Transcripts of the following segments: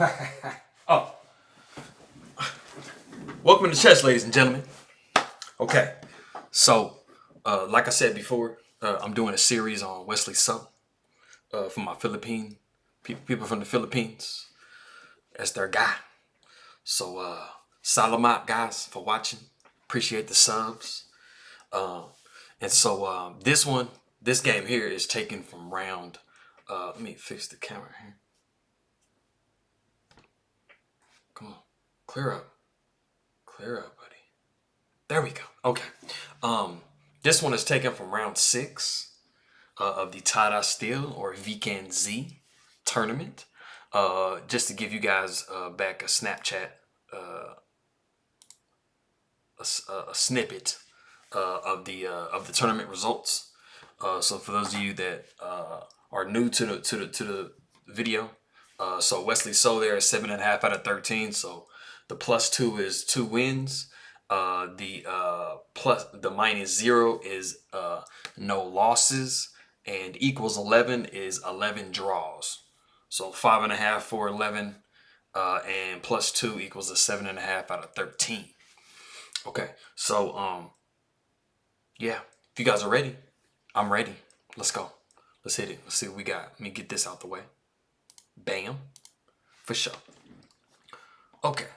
Oh, welcome to chess, ladies and gentlemen. Okay, so like I said before, I'm doing a series on Wesley So for my Philippine people from the Philippines as their guy. So Salamat, guys, for watching. Appreciate the subs. And so this game here is taken from round. Let me fix the camera here. Come on, clear up, buddy. There we go. Okay. This one is taken from round 6 of the Tata Steel or Wijk Aan Zee tournament. Just to give you guys back a Snapchat, a snippet of the tournament results. So for those of you that are new to the video, so Wesley So there is 7.5 out of 13. So the +2 is 2 wins. The -0 is no losses, and equals 11 is 11 draws. So 5.5 for 11, and +2 equals a 7.5 out of 13. Okay, so yeah, if you guys are ready, I'm ready. Let's go. Let's hit it. Let's see what we got. Let me get this out the way. Bam, for sure. Okay.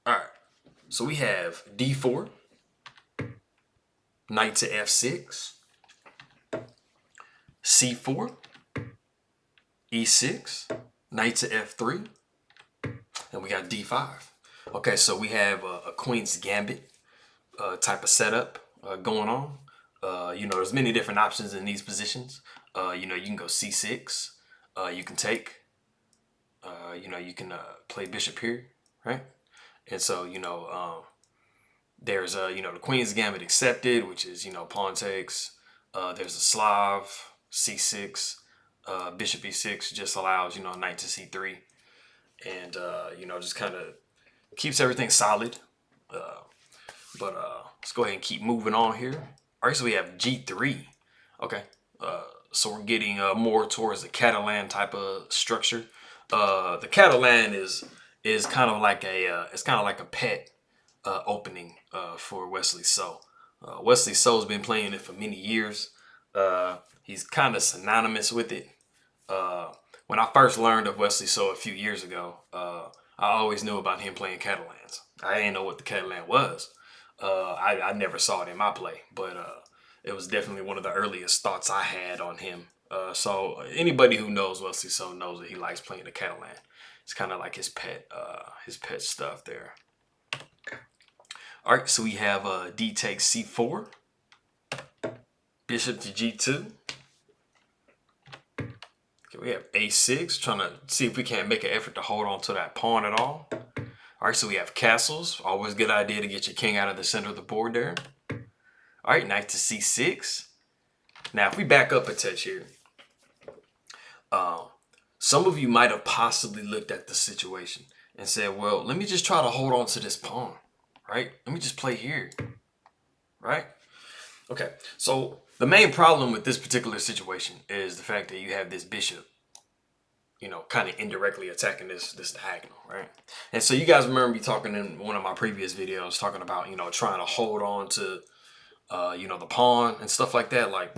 All right. So we have D4, knight to F6, C4, E6, knight to F3, and we got D5. Okay, so we have a Queen's Gambit type of setup going on. There's many different options in these positions. You can go C6. You can take. You can play bishop here, right? And so, there's the Queen's Gambit accepted, which is, pawn takes. There's a Slav, C6, bishop E6 just allows, knight to C3. And, just kind of keeps everything solid. But let's go ahead and keep moving on here. All right, so we have G3. Okay, so we're getting more towards the Catalan type of structure. The Catalan is kind of like a pet opening for Wesley So. Wesley So's been playing it for many years. He's kind of synonymous with it. When I first learned of Wesley So a few years ago, I always knew about him playing Catalans. I didn't know what the Catalan was. I never saw it in my play, but it was definitely one of the earliest thoughts I had on him. So anybody who knows Wesley So knows that he likes playing the Catalan. It's kind of like his pet stuff there. All right, so we have D takes C4, bishop to G2. Okay, we have A6, trying to see if we can't make an effort to hold on to that pawn at all. All right, so we have castles. Always a good idea to get your king out of the center of the board there. All right, knight to C6. Now, if we back up a touch here, some of you might have possibly looked at the situation and said, well, let me just try to hold on to this pawn, right? Let me just play here, right? Okay, so the main problem with this particular situation is the fact that you have this bishop, kind of indirectly attacking this diagonal, right? And so you guys remember me talking in one of my previous videos, talking about, trying to hold on to, the pawn and stuff like that, like,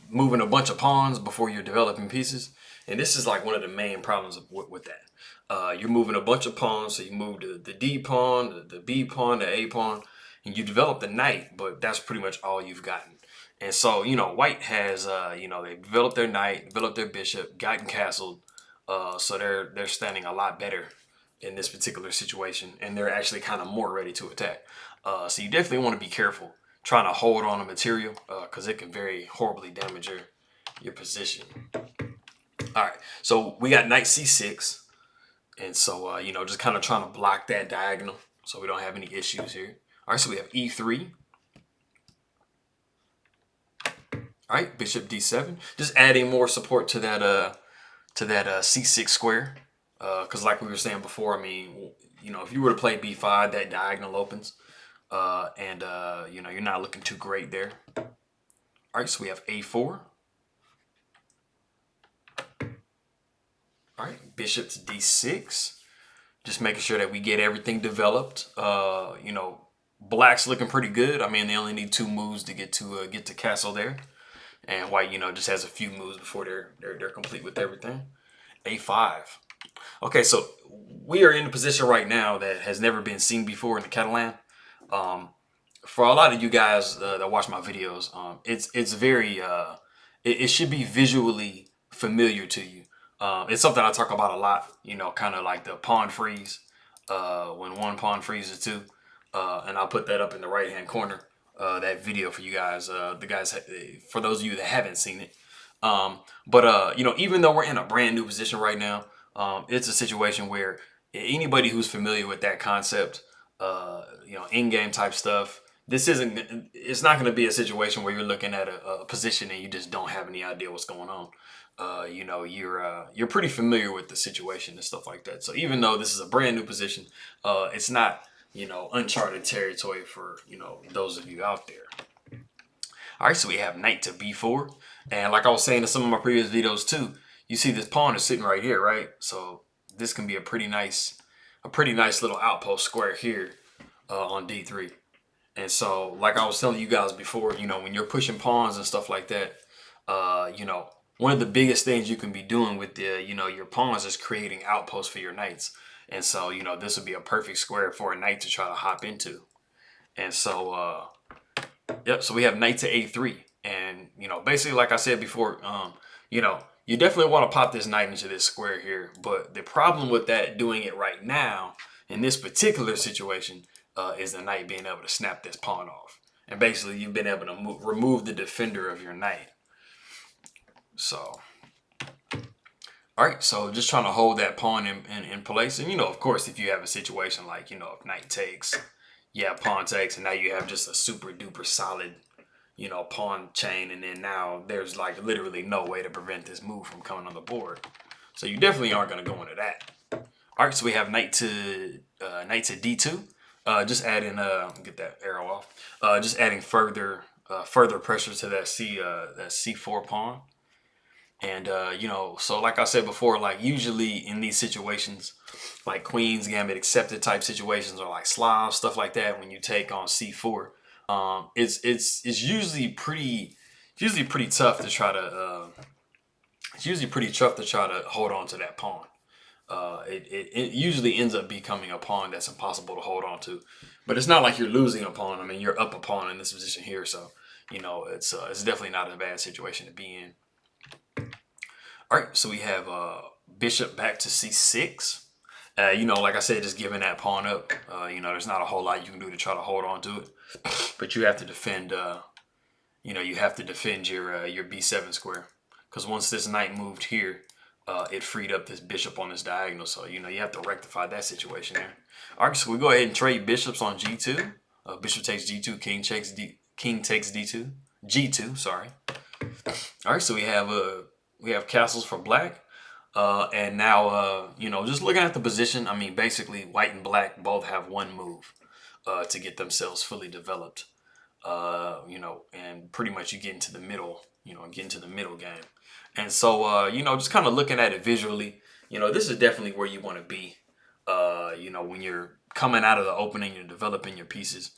moving a bunch of pawns before you're developing pieces. And this is like one of the main problems with that. You're moving a bunch of pawns, so you move the D pawn, the B pawn, the A pawn, and you develop the knight, but that's pretty much all you've gotten. And so, white has, they developed their knight, developed their bishop, gotten castled, so they're standing a lot better in this particular situation, and they're actually kind of more ready to attack. So you definitely want to be careful trying to hold on to material, because it can very horribly damage your position. All right, so we got knight C6, and so just kind of trying to block that diagonal so we don't have any issues here. All right, so we have E3. All right, bishop D7, just adding more support to that C6 square, because like we were saying before, I mean, if you were to play B5, that diagonal opens, and you're not looking too great there. All right, so we have A4. All right, bishop to d6. Just making sure that we get everything developed. You know, black's looking pretty good. I mean, they only need 2 moves to get to castle there, and white, you know, just has a few moves before they're complete with everything. a5. Okay, so we are in a position right now that has never been seen before in the Catalan. For a lot of you guys that watch my videos, it's very it should be visually familiar to you. It's something I talk about a lot. You know, kind of like the pawn freeze, when one pawn freezes two, and I'll put that up in the right hand corner. That video for you guys, for those of you that haven't seen it. You know, even though we're in a brand new position right now, it's a situation where anybody who's familiar with that concept, you know, in-game type stuff, it's not going to be a situation where you're looking at a position and you just don't have any idea what's going on. You know, you're pretty familiar with the situation and stuff like that. So even though this is a brand new position, it's not, you know, uncharted territory for, you know, those of you out there. All right, so we have knight to b4. And like I was saying in some of my previous videos too, you see this pawn is sitting right here, right? So this can be a pretty nice little outpost square here on d3. And so, like I was telling you guys before, you know, when you're pushing pawns and stuff like that, you know, one of the biggest things you can be doing with you know, your pawns is creating outposts for your knights. And so, you know, this would be a perfect square for a knight to try to hop into. And so, yep, so we have knight to a3. And, you know, basically, like I said before, you know, you definitely want to pop this knight into this square here. But the problem with that, doing it right now, in this particular situation, is the knight being able to snap this pawn off. And basically, you've been able to remove the defender of your knight. So, all right, so just trying to hold that pawn in place. And, you know, of course, if you have a situation like, you know, if knight takes, yeah, pawn takes, and now you have just a super duper solid, you know, pawn chain, and then now there's like literally no way to prevent this move from coming on the board. So you definitely aren't going to go into that. All right, so we have knight to d2. Just adding, get that arrow off. Just adding further pressure to that c4 pawn. And you know, so like I said before, like usually in these situations, like Queen's Gambit accepted type situations, or like Slav stuff like that, when you take on c4, it's usually pretty tough to try to hold on to that pawn. It usually ends up becoming a pawn that's impossible to hold on to. But it's not like you're losing a pawn. I mean, you're up a pawn in this position here, so you know it's definitely not a bad situation to be in. All right, so we have bishop back to c6. You know, like I said, just giving that pawn up. You know, there's not a whole lot you can do to try to hold on to it, but you have to defend. You know, you have to defend your b7 square, because once this knight moved here, it freed up this bishop on this diagonal. So, you know, you have to rectify that situation there. All right, so we go ahead and trade bishops on g2. Bishop takes g2, king takes d2, g2. Sorry. All right, so we have castles for black. And now, you know, just looking at the position, I mean, basically, white and black both have 1 move to get themselves fully developed. You know, and pretty much you get into the middle, you know, game. And so, you know, just kind of looking at it visually, you know, this is definitely where you want to be, you know, when you're coming out of the opening, you're developing your pieces.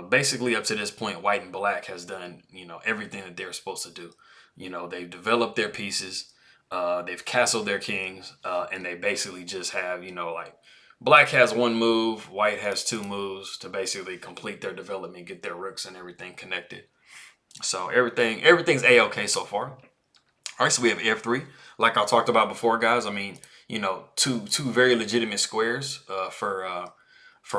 Basically, up to this point, white and black has done, you know, everything that they're supposed to do. You know, they've developed their pieces, they've castled their kings, and they basically just have, you know, like, black has 1 move, white has 2 moves to basically complete their development, get their rooks and everything connected. So everything's A-okay so far. All right, so we have F3. Like I talked about before, guys, I mean, you know, two very legitimate squares for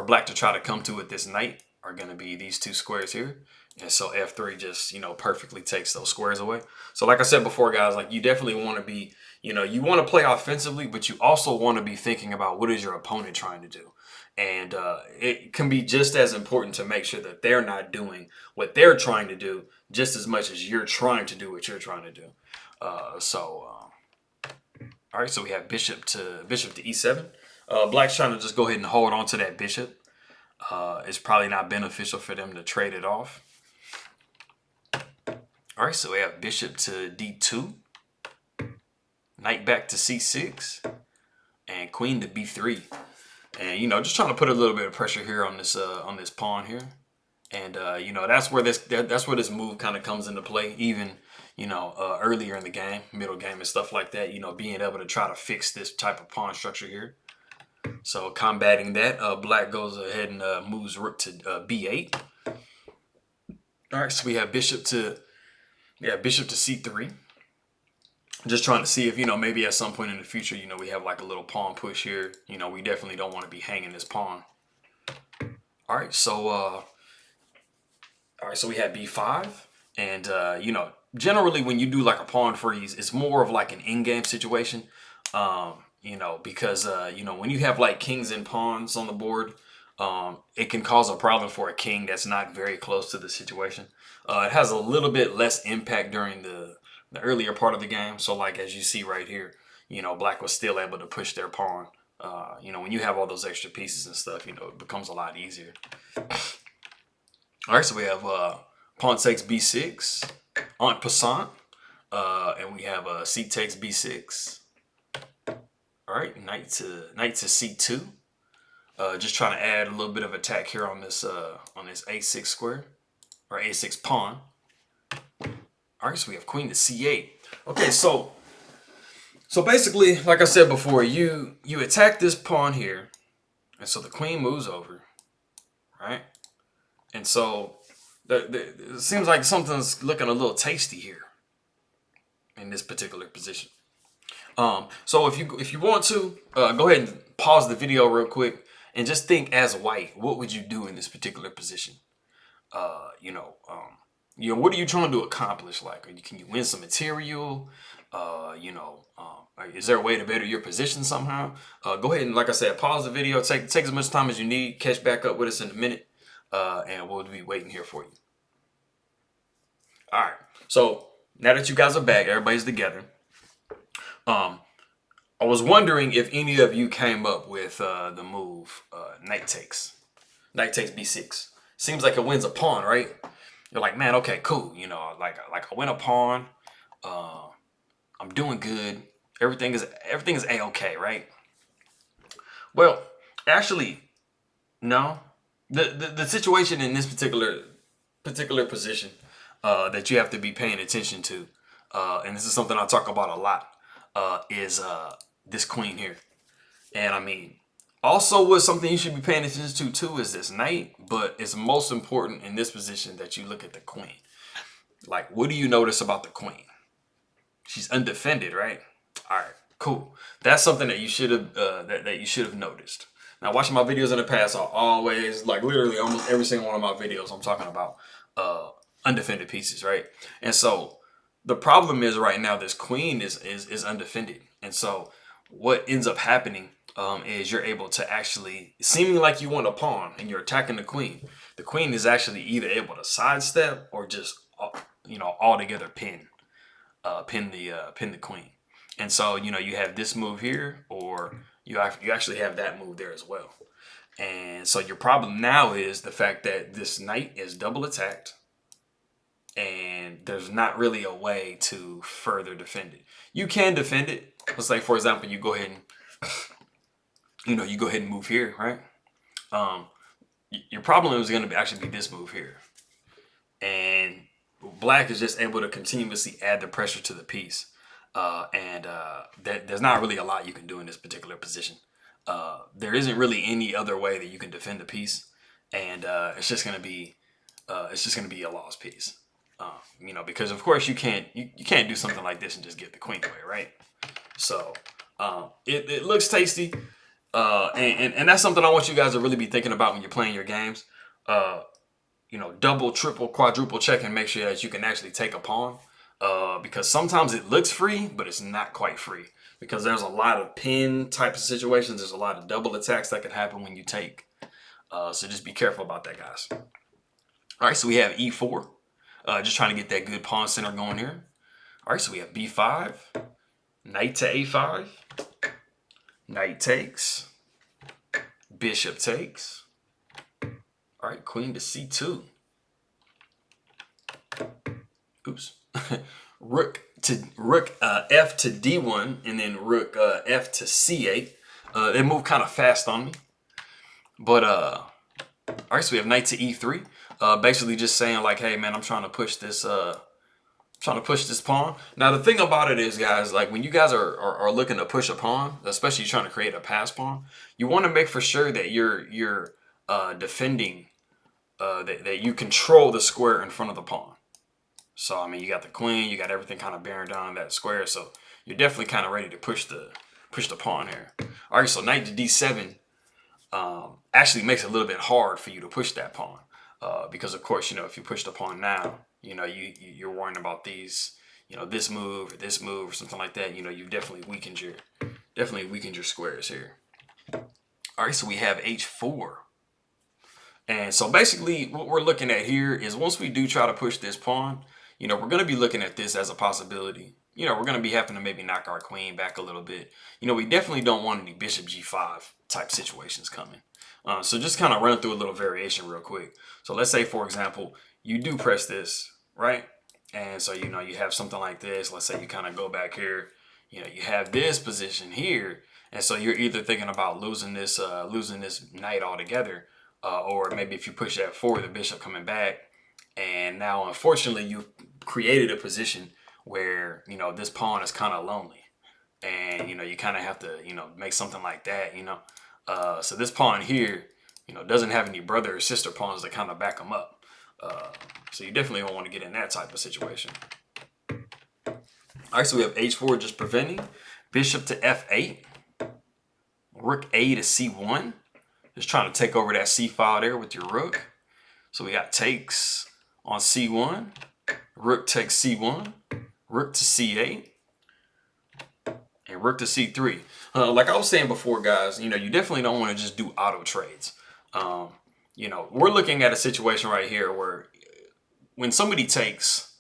black to try to come to with this knight are going to be these 2 squares here. And so F3 just, you know, perfectly takes those squares away. So like I said before, guys, like you definitely want to be, you know, you want to play offensively, but you also want to be thinking about what is your opponent trying to do. And it can be just as important to make sure that they're not doing what they're trying to do just as much as you're trying to do what you're trying to do. All right, so we have bishop to e7. Black's trying to just go ahead and hold on to that bishop. It's probably not beneficial for them to trade it off. All right, so we have bishop to d2. knight back to c6, and queen to b3. And, you know, just trying to put a little bit of pressure here on this pawn here. And, you know, that's where this move kind of comes into play, even, you know, earlier in the game, middle game and stuff like that, you know, being able to try to fix this type of pawn structure here. So combating that, black goes ahead and moves rook to b8. All right, so we have bishop to c3. Just trying to see if, you know, maybe at some point in the future, you know, we have like a little pawn push here. You know, we definitely don't want to be hanging this pawn. All right, so we have b5, and you know, generally when you do like a pawn freeze, it's more of like an in-game situation. You know, because you know, when you have like kings and pawns on the board, it can cause a problem for a king that's not very close to the situation. It has a little bit less impact during the earlier part of the game. So like as you see right here, you know, black was still able to push their pawn. You know, when you have all those extra pieces and stuff, you know, it becomes a lot easier. All right, so we have pawn takes b6, en passant, and we have c takes b6. All right, knight to c2. Just trying to add a little bit of attack here on this a6 square, or a6 pawn. All right, so we have queen to c8. Okay, so basically, like I said before, you attack this pawn here, and so the queen moves over, right? And so it seems like something's looking a little tasty here in this particular position. So if you want to, go ahead and pause the video real quick and just think as white, what would you do in this particular position? You know, what are you trying to accomplish? Like, can you win some material? You know, is there a way to better your position somehow? Go ahead and, like I said, pause the video. Take as much time as you need. Catch back up with us in a minute, and we'll be waiting here for you. All right. So now that you guys are back, everybody's together. I was wondering if any of you came up with the move knight takes b6. Seems like it wins a pawn, right? You're like, man, okay, cool. You know, like I win a pawn. I'm doing good. Everything is a-okay, right? Well, actually, no. The situation in this particular position that you have to be paying attention to, and this is something I talk about a lot, is this queen here. And I mean, also what's something you should be paying attention to too is this knight, but it's most important in this position that you look at the queen. Like, what do you notice about the queen? She's undefended, right? All right, cool. That's something that you should have that you should have noticed. Now, watching my videos in the past, I always, like literally almost every single one of my videos, I'm talking about undefended pieces, right? And so the problem is right now this queen is undefended, and so what ends up happening is you're able to actually, seeming like you want a pawn and you're attacking the queen. The queen is actually either able to sidestep or just you know, altogether pin the queen. And so, you know, you have this move here, or you actually have that move there as well. And so your problem now is the fact that this knight is double attacked, and there's not really a way to further defend it. You can defend it. Let's say, for example, you go ahead and move here, right? Your problem is going to actually be this move here, and black is just able to continuously add the pressure to the piece, and there's not really a lot you can do in this particular position. There isn't really any other way that you can defend the piece, and it's just going to be a lost piece. You know, because of course you can't do something like this and just give the queen away, right? So it looks tasty, and that's something I want you guys to really be thinking about when you're playing your games. You know, double, triple, quadruple check and make sure that you can actually take a pawn, because sometimes it looks free, but it's not quite free, because there's a lot of pin type of situations. There's a lot of double attacks that can happen when you take. So just be careful about that, guys. All right, so we have e4. Just trying to get that good pawn center going here. All right, so we have b5, knight to a5, knight takes, bishop takes. All right, queen to c2. oops, rook F to D1, and then rook F to C8. They move kind of fast on me, but all right. So we have knight to E3, basically just saying like, hey man, I'm trying to push this pawn. Now the thing about it is, guys, like when you guys are looking to push a pawn, especially trying to create a pass pawn, you want to make for sure that you're defending, that you control the square in front of the pawn. So I mean, you got the queen, you got everything kind of bearing down on that square, so you're definitely kind of ready to push the pawn here. All right, so knight to D7 actually makes it a little bit hard for you to push that pawn, because of course, if you push the pawn now, you're worrying about these, this move or something like that. You've definitely weakened your squares here. All right, so we have H4. And so basically what we're looking at here is once we do try to push this pawn, we're going to be looking at this as a possibility. We're going to be having to maybe knock our queen back a little bit. We definitely don't want any bishop G5 type situations coming. So just kind of run through a little variation real quick. So let's say, for example, you do press this, right? And so, you have something like this. Let's say you kind of go back here, you have this position here. And so you're either thinking about losing this knight altogether, or maybe if you push F4, the bishop coming back. And now, unfortunately, you've created a position where, this pawn is kind of lonely. And, you kind of have to, make something like that, So this pawn here, doesn't have any brother or sister pawns to kind of back them up. So you definitely don't want to get in that type of situation. All right, so we have H4 just preventing. Bishop to F8. Rook A to C1. Just trying to take over that C file there with your rook. So we got takes on C1. Rook takes C1. Rook to C8. And rook to C3. Like I was saying before, guys, you definitely don't want to just do auto trades. We're looking at a situation right here where when somebody takes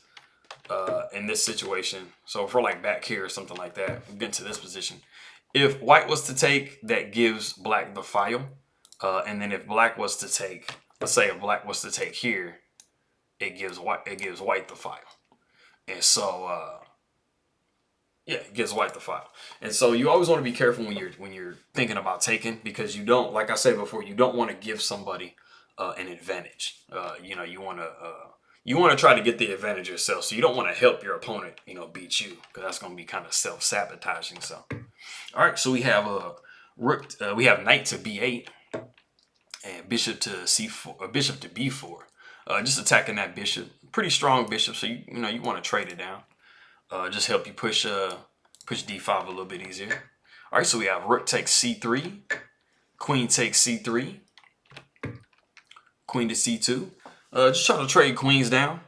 in this situation, so if we're like back here or something like that, we get into this position. If white was to take, that gives black the file. And then if black was to take, let's say if black was to take here, it gives white the file. And so yeah, it gives white the file. And so you always want to be careful when you're thinking about taking, because you don't, like I said before, you don't want to give somebody an advantage. You want to try to get the advantage yourself. So you don't want to help your opponent, beat you, because that's going to be kind of self-sabotaging. So, all right, so we have we have knight to B8 and bishop to C4, bishop to B4. Just attacking that bishop, pretty strong bishop. So you want to trade it down. Just help you push D5 a little bit easier. All right, so we have rook takes C3, queen takes C3, queen to C2. Just trying to trade queens down.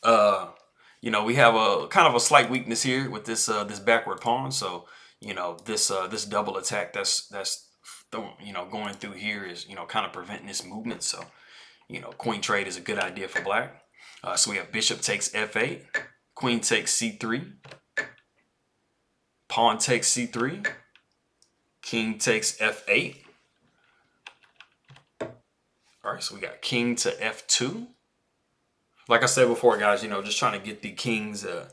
We have a kind of a slight weakness here with this this backward pawn. So this double attack that's going through here is kind of preventing this movement. So queen trade is a good idea for black. So we have bishop takes F8. Queen takes C3. Pawn takes C3. King takes F8. All right, so we got king to F2. Like I said before, guys, just trying to get the kings, into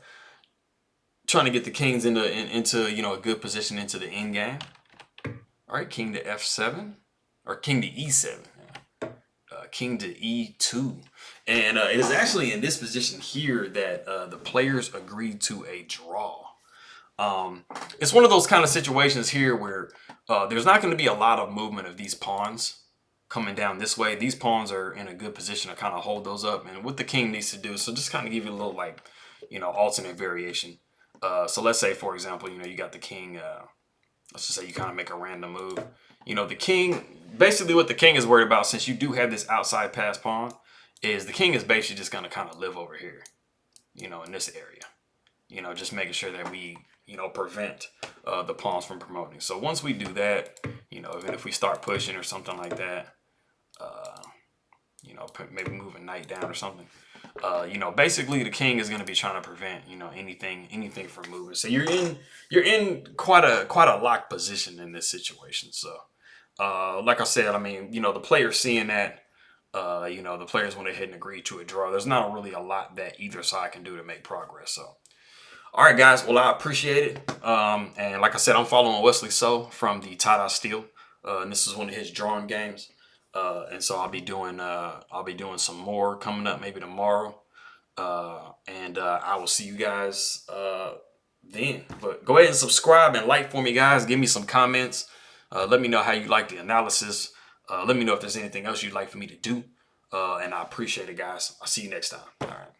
a good position into the end game. All right, king to F7 or king to E7. King to E2. And it is actually in this position here that the players agreed to a draw. It's one of those kind of situations here where there's not going to be a lot of movement of these pawns coming down this way. These pawns are in a good position to kind of hold those up. And what the king needs to do, so just kind of give you a little alternate variation. So let's say, for example, you got the king, let's just say you kind of make a random move. The king, basically what the king is worried about, since you do have this outside pass pawn, is the king is basically just going to kind of live over here, in this area. Just making sure that we, prevent the pawns from promoting. So once we do that, even if we start pushing or something like that, maybe move a knight down or something, basically the king is going to be trying to prevent, anything from moving. So you're in quite a locked position in this situation. So, like I said, the player seeing that, You know, the players went ahead and agreed to a draw. There's not really a lot that either side can do to make progress. So, all right, guys. Well, I appreciate it. And like I said, I'm following Wesley So from the Tata Steel, and this is one of his drawing games. And so I'll be doing some more coming up maybe tomorrow. And I will see you guys then. But go ahead and subscribe and like for me, guys. Give me some comments. Let me know how you like the analysis. Let me know if there's anything else you'd like for me to do. And I appreciate it, guys. I'll see you next time. All right.